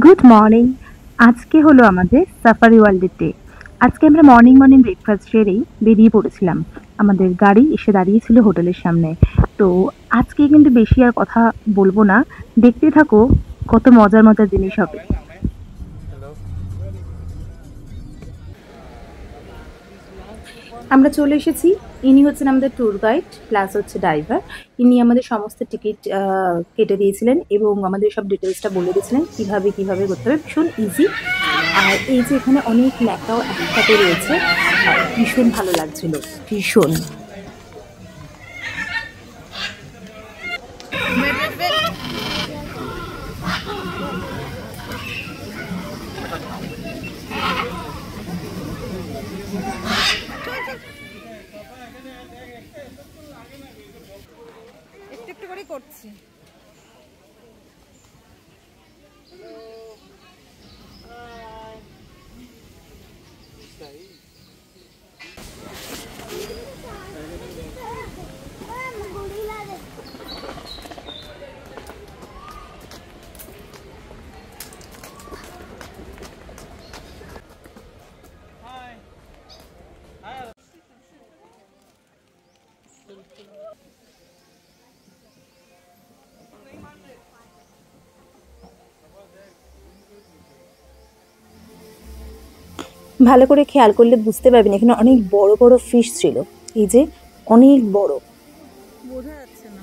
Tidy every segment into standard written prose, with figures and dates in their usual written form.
Good morning. আজকে হলো আমাদের সাফারি ওয়ার্ল্ডের ডে। আজকে আমরা মর্নিং ব্রেকফাস্ট সেরেই বেরিয়ে পড়েছিলাম। আমাদের গাড়ি এসে দাঁড়িয়েছিল হোটেলের সামনে। তো আজকে কিন্তু বেশি আর কথা বলবো না, দেখতে থাকো কত মজার মজার জিনিস হবে। আমরা চলে এসেছি। ইনি হচ্ছেন আমাদের ট্যুর গাইড প্লাস হচ্ছে ড্রাইভার। ইনি আমাদের সমস্ত টিকিট কেটে দিয়েছিলেন এবং আমাদের সব ডিটেলসটা বলে দিয়েছিলেন কিভাবে করতে হবে। ভীষণ ইজি। আর এই যে এখানে অনেক লেখাও একসাথে রয়েছে, ভীষণ ভালো লাগছিল, ভীষণ। একটু করে করছি। ভালো করে খেয়াল করলে বুঝতে পারবেন এখানে অনেক বড় বড় ফিশ ছিল। এই যে অনেক বড়, বোঝা যাচ্ছে না।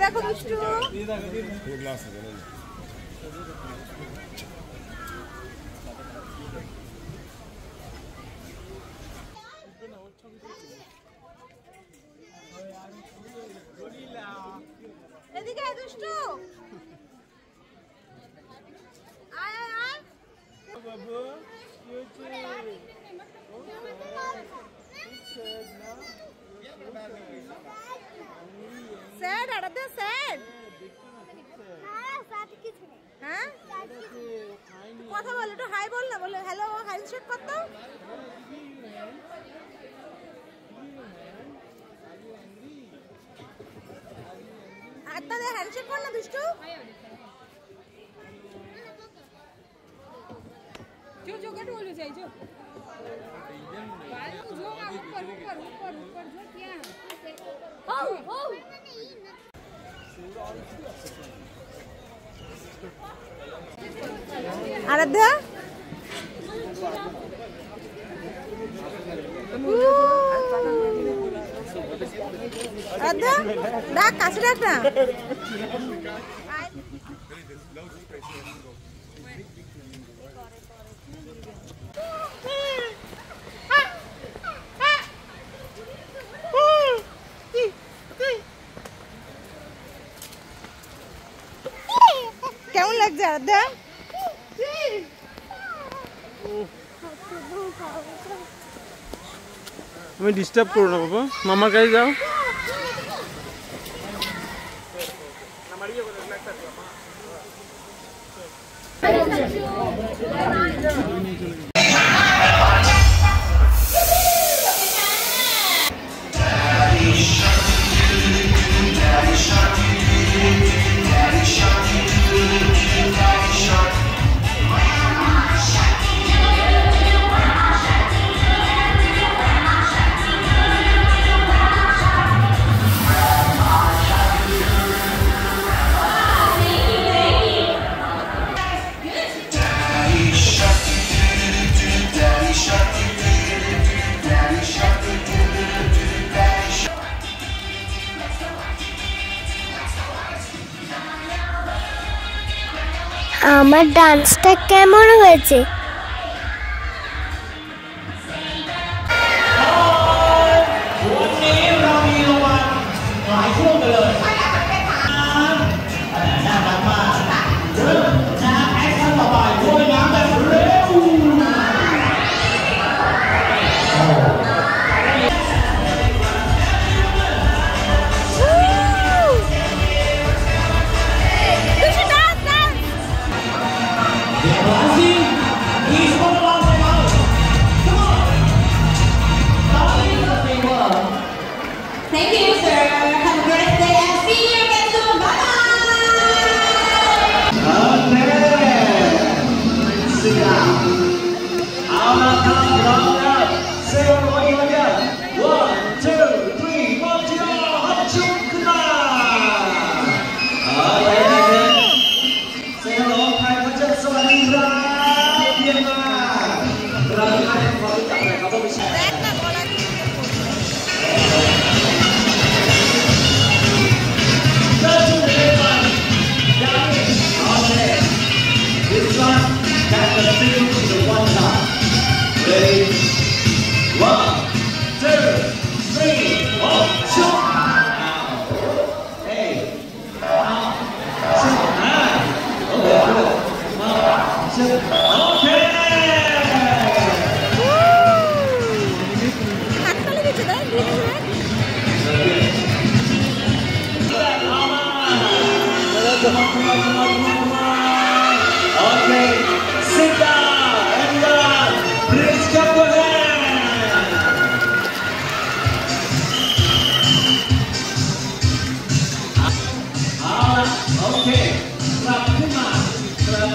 দেখো দুষ্টু। এদিকে দুষ্টু। আয় আয় আয় বাবু। স্যার আরাধ্যা স্যার। হ্যাঁ কথা বল, একটু হাই বল না। বলে হ্যালো হ্যান্ডশেক কর তো। হাতটা দে, হ্যান্ডশেক কর না দুষ্টু। जो जो गट बोलो जाए जो जो ऊपर ऊपर ऊपर ऊपर जो क्या हो हो आराध्या आराध्या डाक काছে ডাক না। কেমন লাগছে আরাধ্যা? আমি ডিস্টার্ব করো না বাবা, মামার কাছে যাও। আমার ডান্সটা কেমন হয়েছে? Thank you, sir. Have a great day and see you again soon. Okay, sit down, everyone. Please clap your hands. Okay, clap, come on, clap.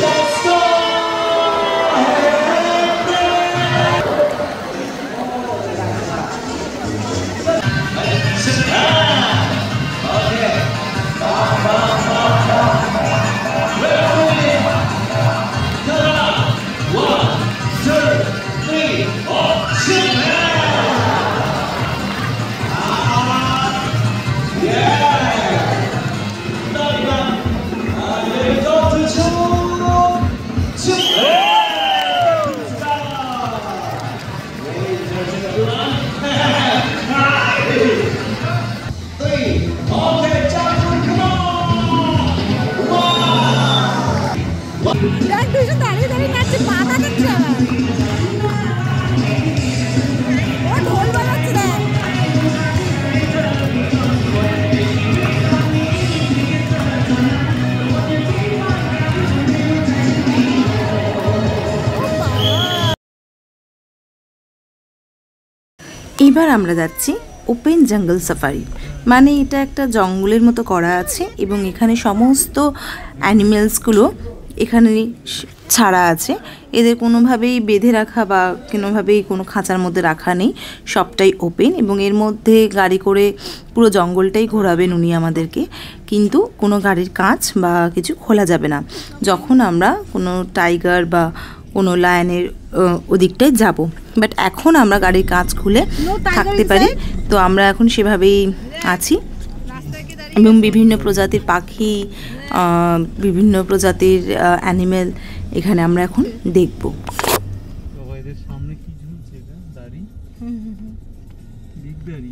Let's go. এবার আমরা যাচ্ছি ওপেন জঙ্গল সাফারি, মানে এটা একটা জঙ্গলের মতো করা আছে এবং এখানে সমস্ত অ্যানিমেলসগুলো এখানে ছাড়া আছে। এদের কোনোভাবেই বেঁধে রাখা বা কোনোভাবেই কোনো খাঁচার মধ্যে রাখা নেই, সবটাই ওপেন এবং এর মধ্যে গাড়ি করে পুরো জঙ্গলটাই ঘোরাবেন উনি আমাদেরকে, কিন্তু কোনো গাড়ির কাঁচ বা কিছু খোলা যাবে না যখন আমরা কোনো টাইগার বা কোনো লায়নের ওদিকটায় যাব। বাট এখন আমরা গাড়ির কাঁচ খুলে থাকতে পারি, তো আমরা এখন সেভাবেই আছি এবং বিভিন্ন প্রজাতির পাখি, বিভিন্ন প্রজাতির অ্যানিমেল এখানে আমরা এখন দেখব। এদের সামনে কি ঝুলছে এটা? দাড়ি, বিগ দাড়ি।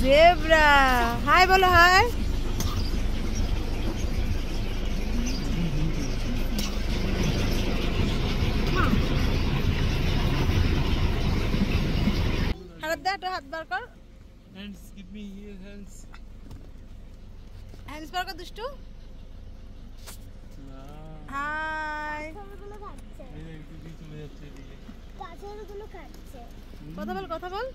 জেব্রা, হাই বলো, হাই। বার দে, একটু হাত বার কর। Hands, give me here hands. Hands বার কর দুষ্টু। না, হাই। গুলো খাচ্ছে, এই একটু দিয়ে চলে যাচ্ছে এদিকে। গাছের গুলো খাচ্ছে। কথা বল, কথা বল।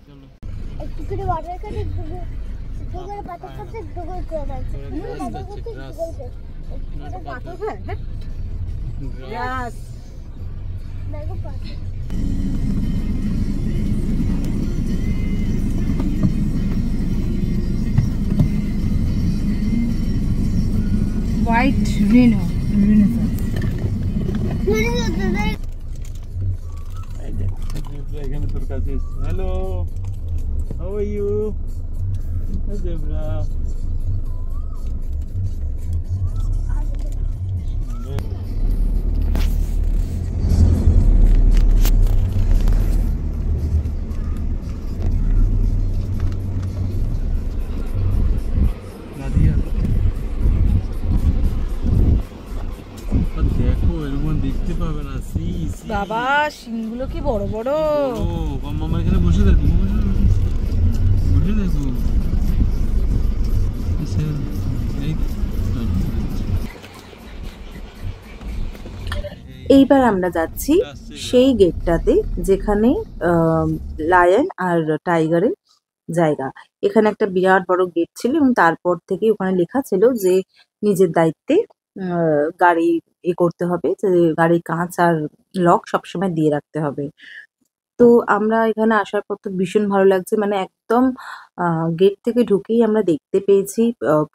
চলো। একটু করে ওয়াটার কাটে, একটু করে পাতা খাচ্ছে, একটু করে তেল আছে। Grass যাচ্ছে, grass. এটা পাথর খায়? হ্যাঁ। Grass. Yes. দেখো পাতা। White rhino, renaissance. এখানে তোর কাছে এসছে। Hello, how are you? Zebra. দেখো এরকম দেখতে পাবে না। সি সি বাবা শিংগুলো কি বড় বড়। ও মামা এখানে বসে দেখো, বসে দেখো। এইবার আমরা যাচ্ছি সেই গেটটাতে যেখানে লায়ন আর টাইগারের জায়গা। এখানে একটা বিরাট বড় গেট ছিল এবং তারপর থেকে ওখানে লেখা ছিল যে নিজের দায়িত্বে গাড়ি করতে হবে, যে গাড়ির কাঁচ আর লক সবসময় দিয়ে রাখতে হবে। তো আমরা এখানে আসার পর তো ভীষণ ভালো লাগছে, মানে একদম গেট থেকে ঢুকেই আমরা দেখতে পেয়েছি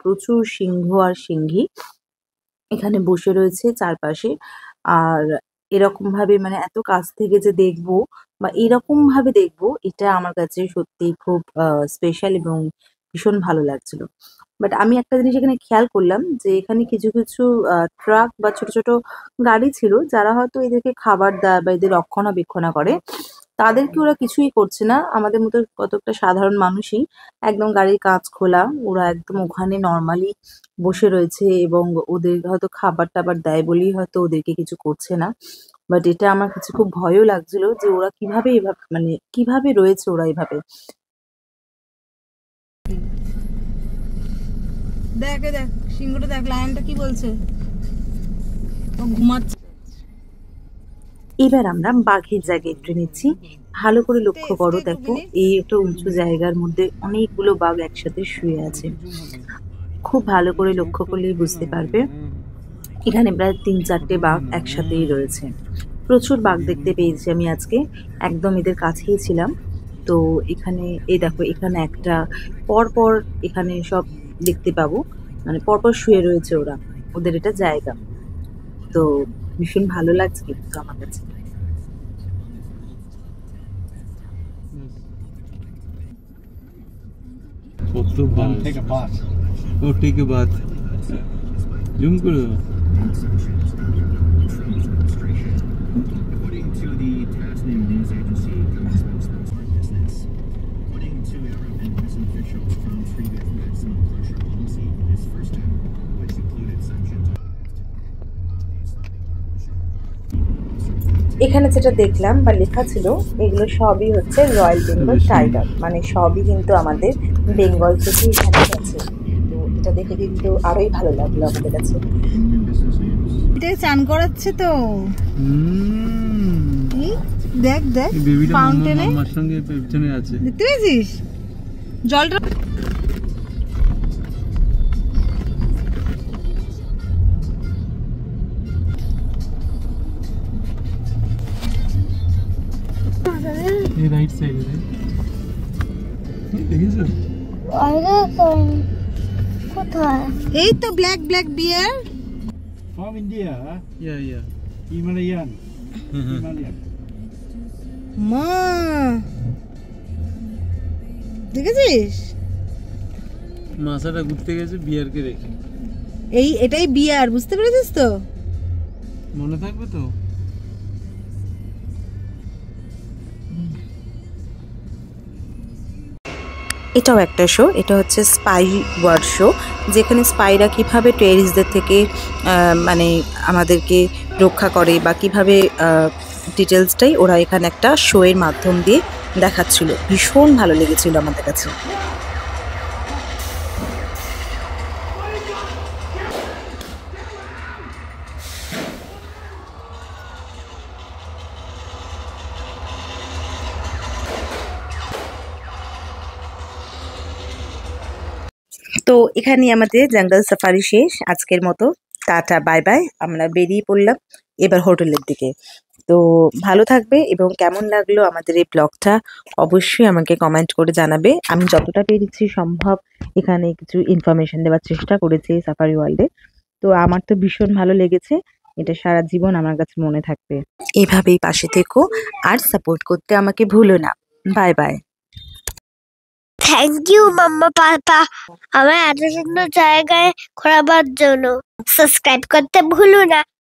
প্রচুর সিংহ আর সিংহী এখানে বসে রয়েছে চারপাশে। আর এরকম ভাবে মানে এত কাছ থেকে যে দেখবো বা এরকম ভাবে দেখবো, এটা আমার কাছে সত্যি খুব স্পেশাল এবং ভীষণ ভালো লাগছিল। বাট আমি একটা জিনিস এখানে খেয়াল করলাম যে এখানে কিছু কিছু ট্রাক বা ছোট ছোট গাড়ি ছিল, যারা হয়তো এদেরকে খাবার দেয় বা এদের রক্ষণাবেক্ষণ করে, তাদেরকে ওরা কিছুই করছে না। আমাদের মতো কতকটা সাধারণ মানুষই একদম গাড়ির কাঁচ খোলা, ওরা একদম ওখানে নর্মালি বসে রয়েছে এবং ওদের হয়তো খাবার টাবার দেয় বলেই হয়তো ওদেরকে কিছু করছে না। বাট এটা আমার কাছে খুব ভয়ও লাগছিল যে ওরা কিভাবে এভাবে মানে কিভাবে রয়েছে ওরা এভাবে। দেখ দেখ সিংহটা, দেখ লায়নটা কি বলছে, ও ঘুমাচ্ছে। এবার আমরা বাঘের জায়গায় একটু নিচ্ছি, ভালো করে লক্ষ্য করো। দেখো এই একটা উঁচু জায়গার মধ্যে অনেকগুলো বাঘ একসাথে শুয়ে আছে। খুব ভালো করে লক্ষ্য করলেই বুঝতে পারবে এখানে প্রায় ৩-৪টে বাঘ একসাথেই রয়েছে। প্রচুর বাঘ দেখতে পেয়েছি আমি আজকে, একদম এদের কাছেই ছিলাম। তো এখানে এই দেখো, এখানে একটা পরপর এখানে সব দেখতে পাবো, মানে পরপর শুয়ে রয়েছে ওরা, ওদের এটা জায়গা। তো ভীষণ ভালো লাগছে কিন্তু আমার কাছে। কত বাস, ও টেক এ বাথ, জুম করে দাও। According to the Tasnim news agency, according to an official from previous maximum pressure policy, this first step, which included sanctions. এখানে যেটা দেখলাম বা লেখা ছিল, এগুলো সবই হচ্ছে রয়্যাল বেঙ্গল টাইগার, মানে সবই কিন্তু আমাদের বেঙ্গল থেকে এখানে গেছে। তো এটা দেখে কিন্তু আরোই ভালো লাগলো আমাদের কাছে। এটাকে চান করাচ্ছে তো, এই দেখ দেখ বেবিটা ফাউন্টেনে মামার সঙ্গে পেছনে আছে, দেখতে পেয়েছিস জলটা। এই রাইট সাইডে দেখেছো? কোথায়? এই তো black black beer. From India, yeah yeah Himalayan. Himalayan. মা দেখেছিস মাছাটা ঘুরতে গেছে বিয়ারকে রেখে। এই এটাই বিয়ার, বুঝতে পেরেছিস তো? মনে থাকবে তো? এটাও একটা শো, এটা হচ্ছে স্পাই ওয়ার্ড শো, যেখানে স্পাইরা কিভাবে টেরিস্টদের থেকে মানে আমাদেরকে রক্ষা করে বা কিভাবে ডিটেলসটাই ওরা এখানে একটা শো এর মাধ্যম দিয়ে দেখাচ্ছিল। ভীষণ ভালো লেগেছিল আমাদের কাছে। তো এখানেই আমাদের জঙ্গল সাফারি শেষ আজকের মতো। টাটা বাই বাই, আমরা বেরিয়ে পড়লাম এবার হোটেলের দিকে। তো ভালো থাকবে এবং কেমন লাগলো আমাদের এই ব্লগটা অবশ্যই আমাকে কমেন্ট করে জানাবে। আমি যতটা পেরেছি সম্ভব এখানে কিছু ইনফরমেশন দেওয়ার চেষ্টা করেছি সাফারি ওয়ার্ল্ডে। তো আমার তো ভীষণ ভালো লেগেছে, এটা সারা জীবন আমার কাছে মনে থাকবে। এভাবেই পাশে থেকো আর সাপোর্ট করতে আমাকে ভুলো না। Bye bye. থ্যাংক ইউ মাম্মা পাপা আমার এত সুন্দর জায়গায় ঘোরাবার জন্য। সাবস্ক্রাইব করতে ভুলো না।